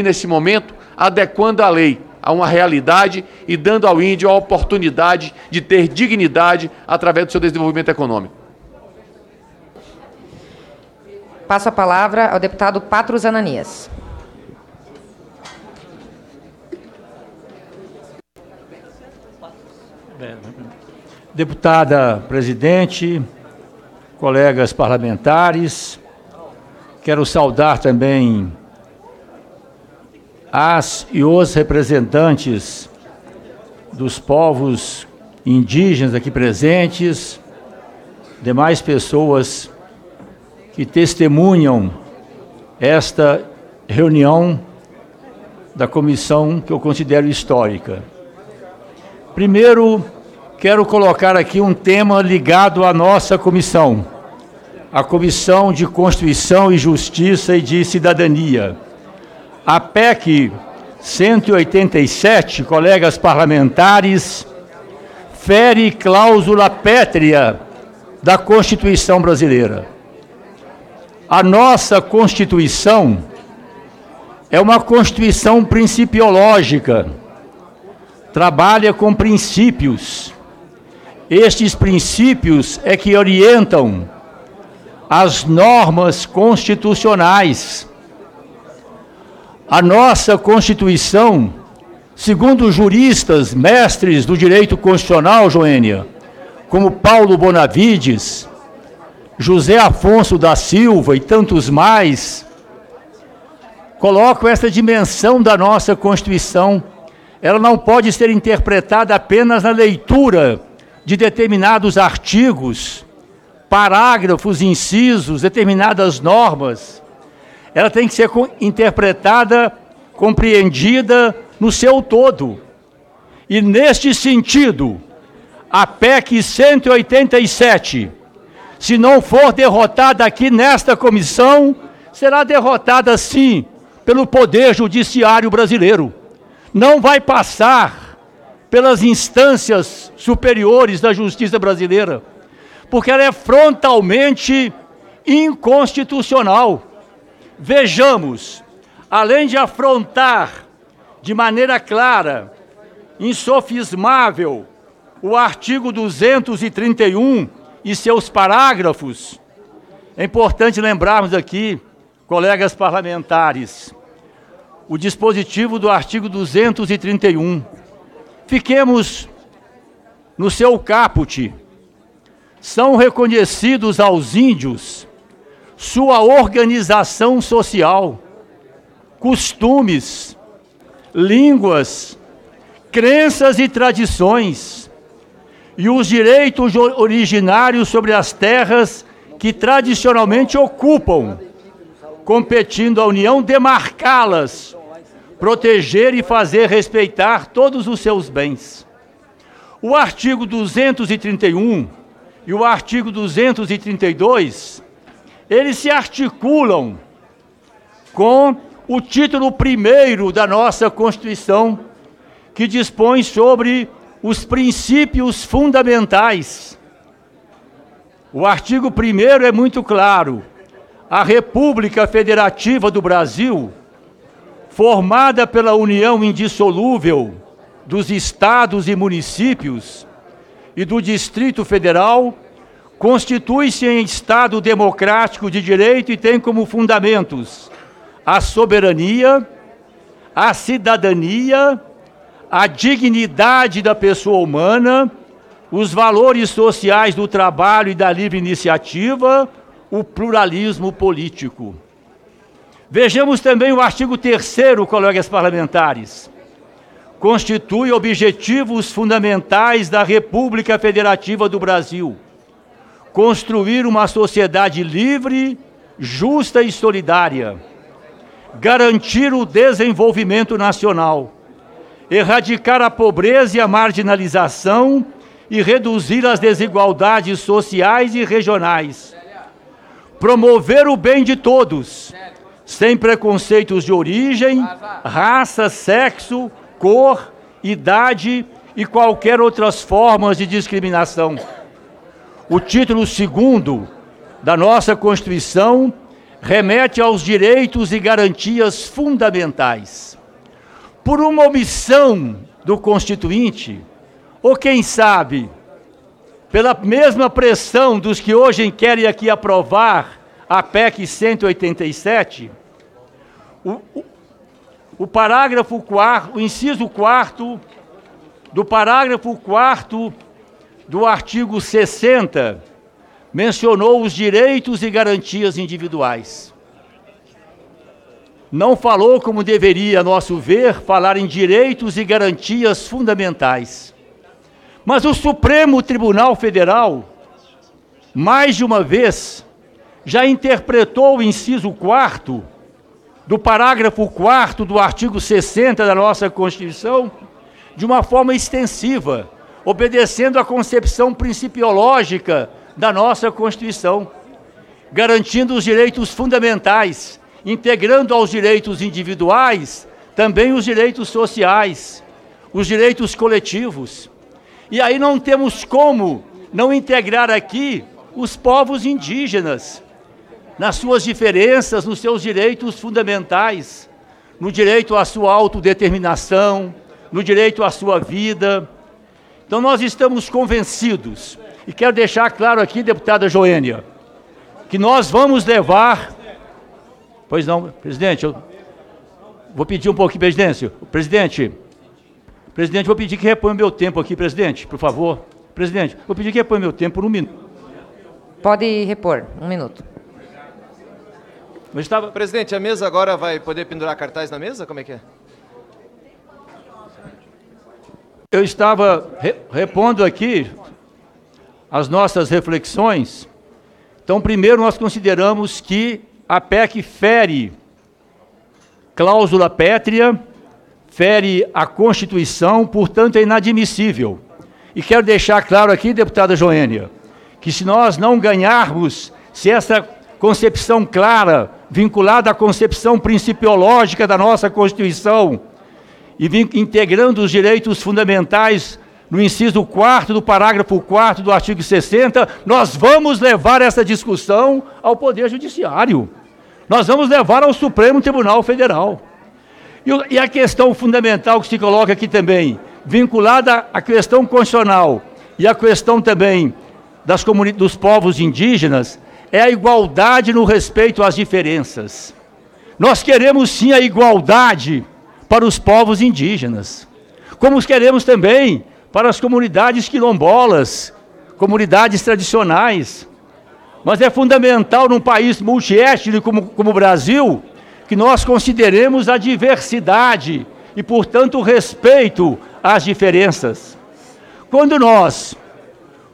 nesse momento, adequando a lei a uma realidade e dando ao índio a oportunidade de ter dignidade através do seu desenvolvimento econômico. Passo a palavra ao deputado Patros Ananias. Deputada presidente, colegas parlamentares, quero saudar também as e os representantes dos povos indígenas aqui presentes, demais pessoas que testemunham esta reunião da comissão que eu considero histórica. Primeiro, quero colocar aqui um tema ligado à nossa comissão, a Comissão de Constituição e Justiça e de Cidadania. A PEC 187, colegas parlamentares, fere cláusula pétrea da Constituição brasileira. A nossa Constituição é uma Constituição principiológica, trabalha com princípios. Estes princípios é que orientam as normas constitucionais. A nossa Constituição, segundo juristas, mestres do direito constitucional, Joênia, como Paulo Bonavides, José Afonso da Silva e tantos mais, colocam essa dimensão da nossa Constituição. Ela não pode ser interpretada apenas na leitura de determinados artigos, parágrafos, incisos, determinadas normas. Ela tem que ser interpretada, compreendida no seu todo. E, neste sentido, a PEC 187, se não for derrotada aqui nesta comissão, será derrotada, sim, pelo Poder Judiciário brasileiro. Não vai passar pelas instâncias superiores da justiça brasileira, porque ela é frontalmente inconstitucional. Vejamos, além de afrontar de maneira clara, insofismável, o artigo 231 e seus parágrafos, é importante lembrarmos aqui, colegas parlamentares, o dispositivo do artigo 231. Fiquemos no seu caput. São reconhecidos aos índios sua organização social, costumes, línguas, crenças e tradições, e os direitos originários sobre as terras que tradicionalmente ocupam, competindo à União demarcá-las, proteger e fazer respeitar todos os seus bens. O artigo 231 e o artigo 232, eles se articulam com o título 1º da nossa Constituição, que dispõe sobre os princípios fundamentais. O artigo 1º é muito claro. A República Federativa do Brasil, formada pela união indissolúvel dos estados e municípios e do Distrito Federal, constitui-se em Estado democrático de direito e tem como fundamentos a soberania, a cidadania, a dignidade da pessoa humana, os valores sociais do trabalho e da livre iniciativa, o pluralismo político. Vejamos também o artigo 3º, colegas parlamentares. Constitui objetivos fundamentais da República Federativa do Brasil: construir uma sociedade livre, justa e solidária, garantir o desenvolvimento nacional, erradicar a pobreza e a marginalização e reduzir as desigualdades sociais e regionais, promover o bem de todos, sem preconceitos de origem, raça, sexo, cor, idade e qualquer outras formas de discriminação. O título 2º da nossa Constituição remete aos direitos e garantias fundamentais. Por uma omissão do Constituinte, ou quem sabe, pela mesma pressão dos que hoje querem aqui aprovar a PEC 187, o parágrafo 4º, o inciso 4º do parágrafo 4º do artigo 60, mencionou os direitos e garantias individuais. Não falou, como deveria, a nosso ver, falar em direitos e garantias fundamentais. Mas o Supremo Tribunal Federal, mais de uma vez, já interpretou o inciso 4º do parágrafo 4º do artigo 60 da nossa Constituição de uma forma extensiva, obedecendo à concepção principiológica da nossa Constituição, garantindo os direitos fundamentais, integrando aos direitos individuais também os direitos sociais, os direitos coletivos. E aí não temos como não integrar aqui os povos indígenas, nas suas diferenças, nos seus direitos fundamentais, no direito à sua autodeterminação, no direito à sua vida. Então nós estamos convencidos, e quero deixar claro aqui, deputada Joênia, que nós vamos levar... Pois não, presidente, eu vou pedir um pouquinho, presidente, vou pedir que reponha meu tempo aqui, presidente, por favor. Presidente, vou pedir que reponha meu tempo por 1 minuto. Pode repor, 1 minuto. Presidente, a mesa agora vai poder pendurar cartaz na mesa? Como é que é? Eu estava repondo aqui as nossas reflexões. Então, primeiro, nós consideramos que a PEC fere cláusula pétrea, fere a Constituição, portanto, é inadmissível. E quero deixar claro aqui, deputada Joênia, que se nós não ganharmos, se essa concepção clara, vinculada à concepção principiológica da nossa Constituição, e integrando os direitos fundamentais no inciso 4º do parágrafo 4º do artigo 60, nós vamos levar essa discussão ao Poder Judiciário. Nós vamos levar ao Supremo Tribunal Federal. E a questão fundamental que se coloca aqui também, vinculada à questão constitucional e à questão também dos povos indígenas, é a igualdade no respeito às diferenças. Nós queremos sim a igualdade para os povos indígenas, como queremos também para as comunidades quilombolas, comunidades tradicionais. Mas é fundamental num país multiétnico como o Brasil, que nós consideremos a diversidade e, portanto, o respeito às diferenças. Quando nós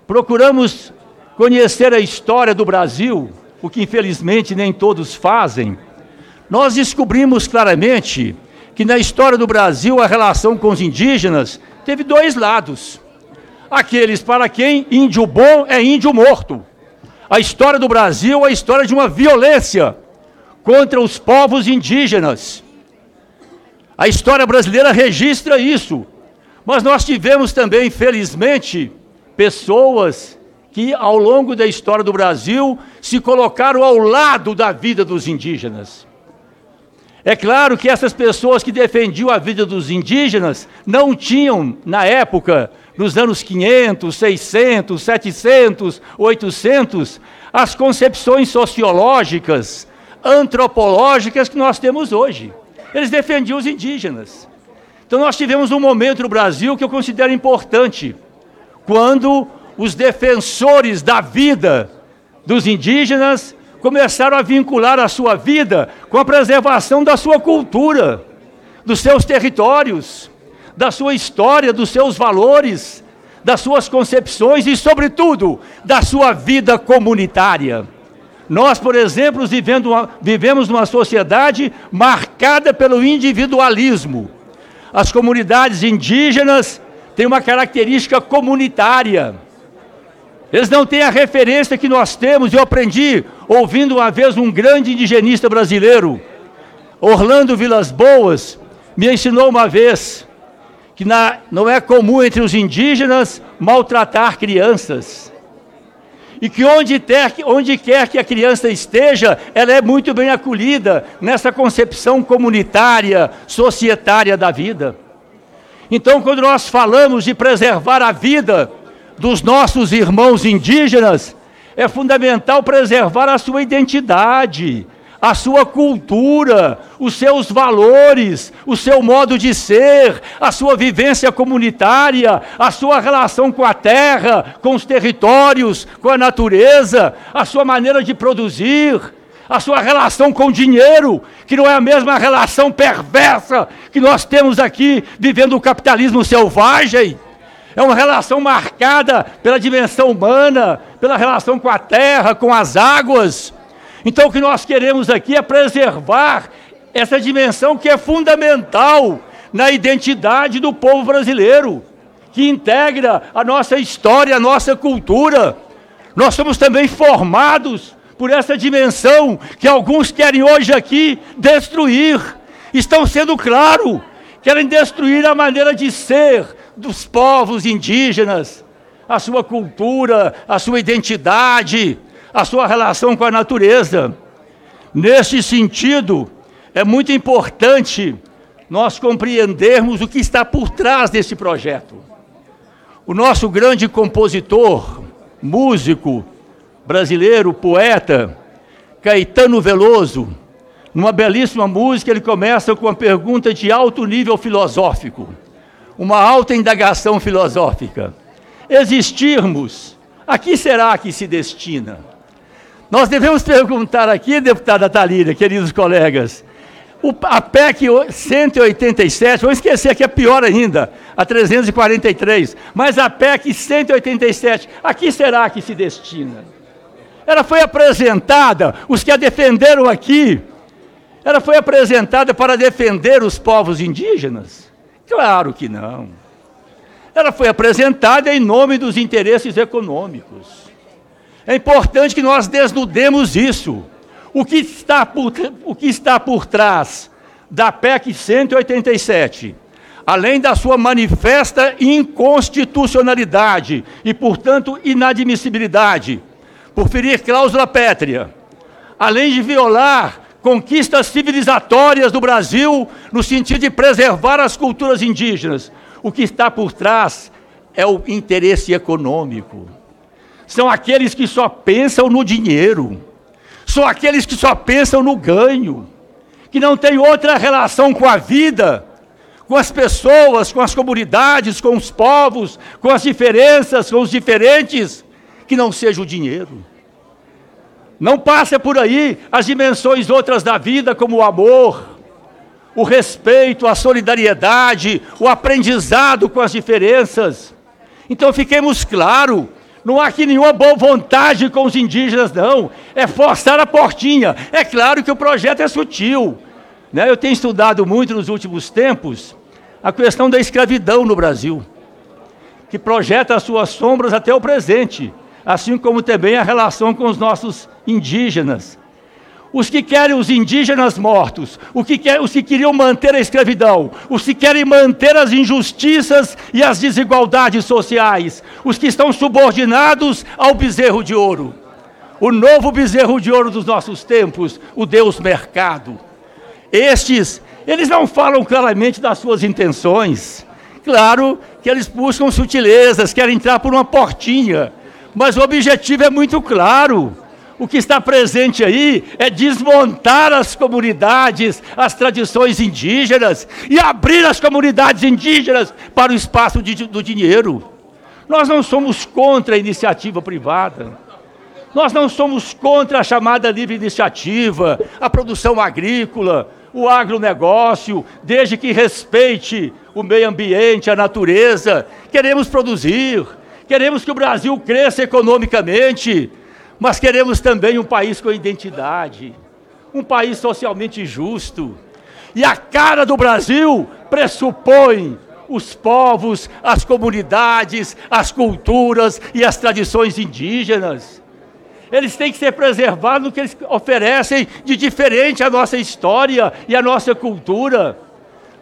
procuramos conhecer a história do Brasil, o que infelizmente nem todos fazem, nós descobrimos claramente que na história do Brasil a relação com os indígenas teve 2 lados. Aqueles para quem índio bom é índio morto. A história do Brasil é a história de uma violência contra os povos indígenas. A história brasileira registra isso. Mas nós tivemos também, felizmente, pessoas que, ao longo da história do Brasil, se colocaram ao lado da vida dos indígenas. É claro que essas pessoas que defendiam a vida dos indígenas não tinham, na época, nos anos 500, 600, 700, 800, as concepções sociológicas, antropológicas que nós temos hoje. Eles defendiam os indígenas. Então nós tivemos um momento no Brasil que eu considero importante, quando os defensores da vida dos indígenas começaram a vincular a sua vida com a preservação da sua cultura, dos seus territórios, da sua história, dos seus valores, das suas concepções e, sobretudo, da sua vida comunitária. Nós, por exemplo, vivemos numa sociedade marcada pelo individualismo. As comunidades indígenas têm uma característica comunitária. Eles não têm a referência que nós temos. Eu aprendi ouvindo uma vez um grande indigenista brasileiro, Orlando Vilas Boas, me ensinou uma vez que não é comum entre os indígenas maltratar crianças. e que onde quer que a criança esteja, ela é muito bem acolhida nessa concepção comunitária, societária da vida. Então, quando nós falamos de preservar a vida dos nossos irmãos indígenas, é fundamental preservar a sua identidade, a sua cultura, os seus valores, o seu modo de ser, a sua vivência comunitária, a sua relação com a terra, com os territórios, com a natureza, a sua maneira de produzir, a sua relação com o dinheiro, que não é a mesma relação perversa que nós temos aqui, vivendo o capitalismo selvagem. É uma relação marcada pela dimensão humana, pela relação com a terra, com as águas. Então o que nós queremos aqui é preservar essa dimensão que é fundamental na identidade do povo brasileiro, que integra a nossa história, a nossa cultura. Nós somos também formados por essa dimensão que alguns querem hoje aqui destruir. Estão sendo claros, querem destruir a maneira de ser dos povos indígenas, a sua cultura, a sua identidade, a sua relação com a natureza. Neste sentido, é muito importante nós compreendermos o que está por trás desse projeto. O nosso grande compositor, músico brasileiro, poeta, Caetano Veloso, numa belíssima música, ele começa com uma pergunta de alto nível filosófico, uma alta indagação filosófica. Existirmos, a que será que se destina? Nós devemos perguntar aqui, deputada Thalíria, queridos colegas, a PEC 187, vamos esquecer que é pior ainda, a 343, mas a PEC 187, a que será que se destina? Ela foi apresentada, os que a defenderam aqui, ela foi apresentada para defender os povos indígenas? Claro que não. Ela foi apresentada em nome dos interesses econômicos. É importante que nós desnudemos isso. O que está por trás da PEC 187, além da sua manifesta inconstitucionalidade e, portanto, inadmissibilidade, por ferir cláusula pétrea, além de violar conquistas civilizatórias do Brasil no sentido de preservar as culturas indígenas, o que está por trás é o interesse econômico. São aqueles que só pensam no dinheiro, são aqueles que só pensam no ganho, que não têm outra relação com a vida, com as pessoas, com as comunidades, com os povos, com as diferenças, com os diferentes, que não seja o dinheiro. Não passa por aí as dimensões outras da vida, como o amor, o respeito, a solidariedade, o aprendizado com as diferenças. Então fiquemos claros, não há aqui nenhuma boa vontade com os indígenas, não. É forçar a portinha. É claro que o projeto é sutil, né? Eu tenho estudado muito nos últimos tempos a questão da escravidão no Brasil, que projeta as suas sombras até o presente, assim como também a relação com os nossos indígenas. Os que querem os indígenas mortos, os que queriam manter a escravidão, os que querem manter as injustiças e as desigualdades sociais, os que estão subordinados ao bezerro de ouro, o novo bezerro de ouro dos nossos tempos, o Deus mercado. Estes, eles não falam claramente das suas intenções. Claro que eles buscam sutilezas, querem entrar por uma portinha, mas o objetivo é muito claro. O que está presente aí é desmontar as comunidades, as tradições indígenas e abrir as comunidades indígenas para o espaço do dinheiro. Nós não somos contra a iniciativa privada. Nós não somos contra a chamada livre iniciativa, a produção agrícola, o agronegócio, desde que respeite o meio ambiente, a natureza. Queremos produzir, queremos que o Brasil cresça economicamente, mas queremos também um país com identidade, um país socialmente justo. E a cara do Brasil pressupõe os povos, as comunidades, as culturas e as tradições indígenas. Eles têm que ser preservados no que eles oferecem de diferente à nossa história e à nossa cultura.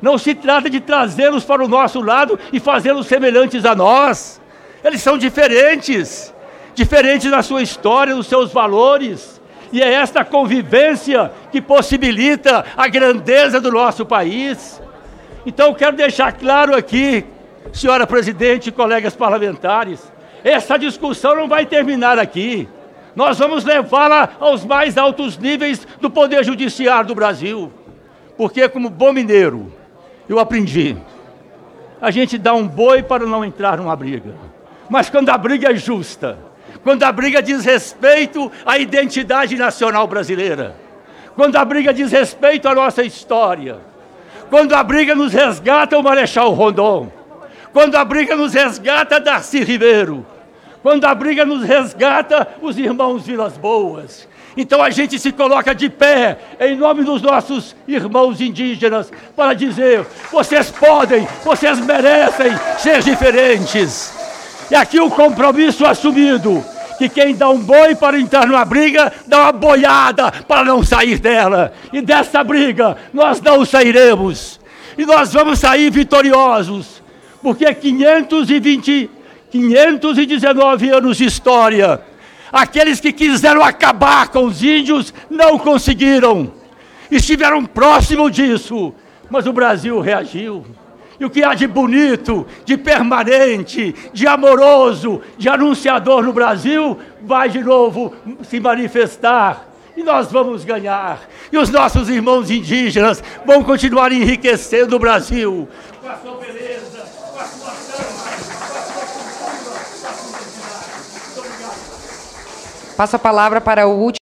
Não se trata de trazê-los para o nosso lado e fazê-los semelhantes a nós. Eles são diferentes diferentes na sua história, nos seus valores. E é esta convivência que possibilita a grandeza do nosso país. Então, eu quero deixar claro aqui, senhora presidente e colegas parlamentares, essa discussão não vai terminar aqui. Nós vamos levá-la aos mais altos níveis do Poder Judiciário do Brasil. Porque, como bom mineiro, eu aprendi, a gente dá um boi para não entrar numa briga. Mas quando a briga é justa, quando a briga diz respeito à identidade nacional brasileira, quando a briga diz respeito à nossa história, quando a briga nos resgata o Marechal Rondon, quando a briga nos resgata Darcy Ribeiro, quando a briga nos resgata os irmãos Vilas Boas. Então a gente se coloca de pé, em nome dos nossos irmãos indígenas, para dizer, vocês podem, vocês merecem ser diferentes. E aqui o compromisso assumido, que quem dá um boi para entrar numa briga, dá uma boiada para não sair dela. E dessa briga, nós não sairemos. E nós vamos sair vitoriosos, porque 519 anos de história, aqueles que quiseram acabar com os índios não conseguiram. Estiveram próximo disso, mas o Brasil reagiu. E o que há de bonito, de permanente, de amoroso, de anunciador no Brasil, vai de novo se manifestar. E nós vamos ganhar. E os nossos irmãos indígenas vão continuar enriquecendo o Brasil. Com a sua beleza, com a sua samba, com a sua cultura, com a sua identidade. Muito obrigado. Passo a palavra para o último